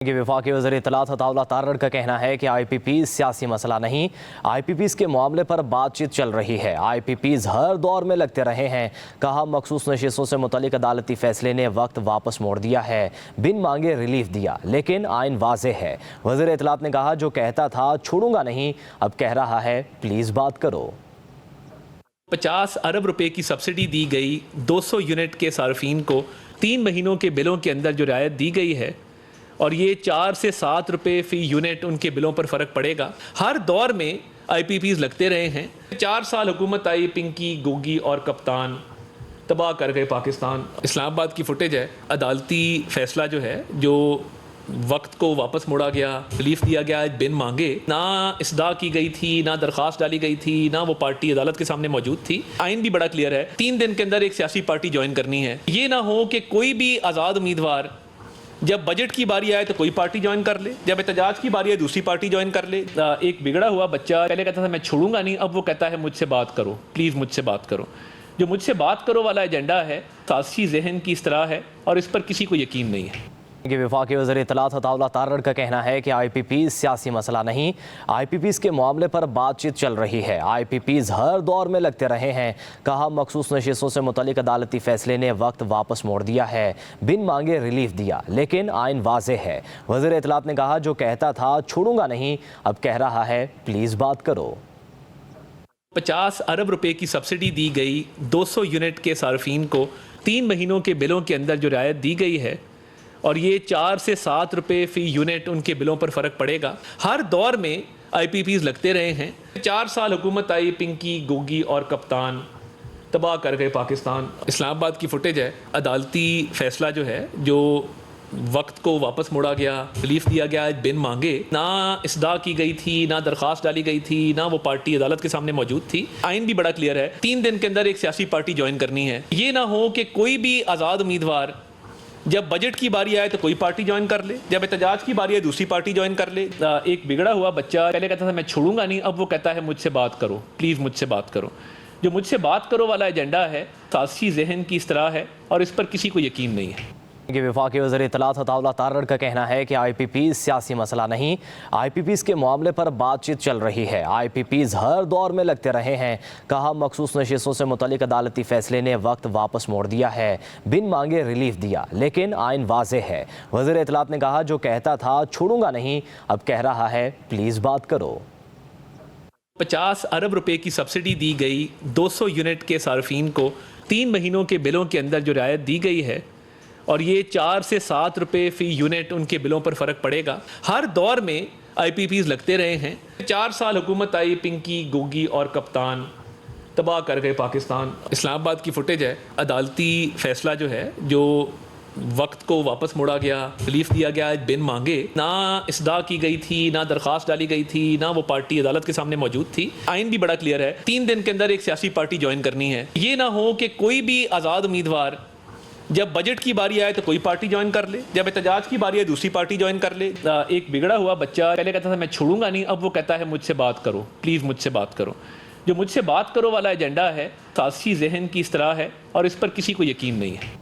کہ وفاقی وزیر اطلاعات عطا اللہ تارڑ کا کہنا ہے کہ آئی پی پیز سیاسی مسئلہ نہیں، آئی پی پیز کے معاملے پر بات چیت چل رہی ہے۔ آئی پی پیز ہر دور میں لگتے رہے ہیں، کہا مخصوص نشستوں سے متعلق عدالتی فیصلے نے وقت واپس موڑ دیا ہے، بن مانگے ریلیف دیا، لیکن آئین واضح ہے۔ وزیر اطلاعات نے کہا جو کہتا تھا چھوڑوں گا نہیں، اب کہہ رہا ہے پلیز بات کرو۔ 50 ارب روپے کی سبسڈی دی گئی 200 یونٹ کے صارفین کو 3 مہینوں کے بلوں کے اندر جو رعایت دی گئی ہے، اور یہ 4 سے 7 روپے فی یونٹ ان کے بلوں پر فرق پڑے گا۔ ہر دور میں آئی پی پیز لگتے رہے ہیں۔ 4 سال حکومت آئی، پنکی، گوگی اور کپتان تباہ کر گئے پاکستان۔ اسلام آباد کی فوٹیج ہے، عدالتی فیصلہ جو ہے جو وقت کو واپس موڑا گیا، ریلیف دیا گیا بن مانگے، نہ اصداء کی گئی تھی، نہ درخواست ڈالی گئی تھی، نہ وہ پارٹی عدالت کے سامنے موجود تھی۔ آئین بھی بڑا کلیئر ہے، 3 دن کے اندر ایک سیاسی پارٹی جوائن کرنی ہے۔ یہ نہ ہو کہ کوئی بھی آزاد امیدوار جب بجٹ کی باری آئے تو کوئی پارٹی جوائن کر لے، جب احتجاج کی باری آئے دوسری پارٹی جوائن کر لے۔ ایک بگڑا ہوا بچہ پہلے کہتا تھا میں چھوڑوں گا نہیں، اب وہ کہتا ہے مجھ سے بات کرو، پلیز مجھ سے بات کرو۔ جو مجھ سے بات کرو والا ایجنڈا ہے، سازشی ذہن کی اصطلاح ہے، اور اس پر کسی کو یقین نہیں ہے۔ کہ وفاقی وزیر اطلاعات عطا اللہ تارڑ کا کہنا ہے کہ آئی پی پیز سیاسی مسئلہ نہیں، آئی پی پیز کے معاملے پر بات چیت چل رہی ہے۔ آئی پی پیز ہر دور میں لگتے رہے ہیں، کہا مخصوص نشستوں سے متعلق عدالتی فیصلے نے وقت واپس موڑ دیا ہے، بن مانگے ریلیف دیا، لیکن آئین واضح ہے۔ وزیر اطلاعات نے کہا جو کہتا تھا چھوڑوں گا نہیں، اب کہہ رہا ہے پلیز بات کرو۔ 50 ارب روپے کی سبسڈی دی گئی 200 یونٹ کے صارفین کو 3 مہینوں کے بلوں کے اندر جو رعایت دی گئی ہے، اور یہ 4 سے 7 روپے فی یونٹ ان کے بلوں پر فرق پڑے گا۔ ہر دور میں آئی پی پیز لگتے رہے ہیں۔ 4 سال حکومت آئی، پنکی، گوگی اور کپتان تباہ کر گئے پاکستان۔ اسلام آباد کی فوٹیج ہے، عدالتی فیصلہ جو ہے جو وقت کو واپس موڑا گیا، ریلیف دیا گیا بن مانگے، نہ اصداء کی گئی تھی، نہ درخواست ڈالی گئی تھی، نہ وہ پارٹی عدالت کے سامنے موجود تھی۔ آئین بھی بڑا کلیئر ہے، 3 دن کے اندر ایک سیاسی پارٹی جوائن کرنی ہے۔ یہ نہ ہو کہ کوئی بھی آزاد امیدوار جب بجٹ کی باری آئے تو کوئی پارٹی جوائن کر لے، جب احتجاج کی باری آئے دوسری پارٹی جوائن کر لے۔ ایک بگڑا ہوا بچہ پہلے کہتا تھا میں چھوڑوں گا نہیں، اب وہ کہتا ہے مجھ سے بات کرو، پلیز مجھ سے بات کرو۔ جو مجھ سے بات کرو والا ایجنڈا ہے، سازشی ذہن کی اصطلاح ہے، اور اس پر کسی کو یقین نہیں ہے۔ کہ وفاقی وزیر اطلاعات عطا اللہ تارڑ کا کہنا ہے کہ آئی پی پیز سیاسی مسئلہ نہیں، آئی پی پیز کے معاملے پر بات چیت چل رہی ہے۔ آئی پی پیز ہر دور میں لگتے رہے ہیں، کہا مخصوص نشستوں سے متعلق عدالتی فیصلے نے وقت واپس موڑ دیا ہے، بن مانگے ریلیف دیا، لیکن آئین واضح ہے۔ وزیر اطلاعات نے کہا جو کہتا تھا چھوڑوں گا نہیں، اب کہہ رہا ہے پلیز بات کرو۔ 50 ارب روپے کی سبسڈی دی گئی 200 یونٹ کے صارفین کو 3 مہینوں کے بلوں کے اندر جو رعایت دی گئی ہے، اور یہ 4 سے 7 روپے فی یونٹ ان کے بلوں پر فرق پڑے گا۔ ہر دور میں آئی پی پیز لگتے رہے ہیں۔ 4 سال حکومت آئی، پنکی، گوگی اور کپتان تباہ کر گئے پاکستان۔ اسلام آباد کی فوٹیج ہے، عدالتی فیصلہ جو ہے جو وقت کو واپس موڑا گیا، ریلیف دیا گیا بن مانگے، نہ اصداء کی گئی تھی، نہ درخواست ڈالی گئی تھی، نہ وہ پارٹی عدالت کے سامنے موجود تھی۔ آئین بھی بڑا کلیئر ہے، 3 دن کے اندر ایک سیاسی پارٹی جوائن کرنی ہے۔ یہ نہ ہو کہ کوئی بھی آزاد امیدوار جب بجٹ کی باری آئے تو کوئی پارٹی جوائن کر لے، جب احتجاج کی باری آئے دوسری پارٹی جوائن کر لے۔ ایک بگڑا ہوا بچہ پہلے کہتا تھا میں چھوڑوں گا نہیں، اب وہ کہتا ہے مجھ سے بات کرو، پلیز مجھ سے بات کرو۔ جو مجھ سے بات کرو والا ایجنڈا ہے، سازشی ذہن کی اصطلاح ہے، اور اس پر کسی کو یقین نہیں ہے۔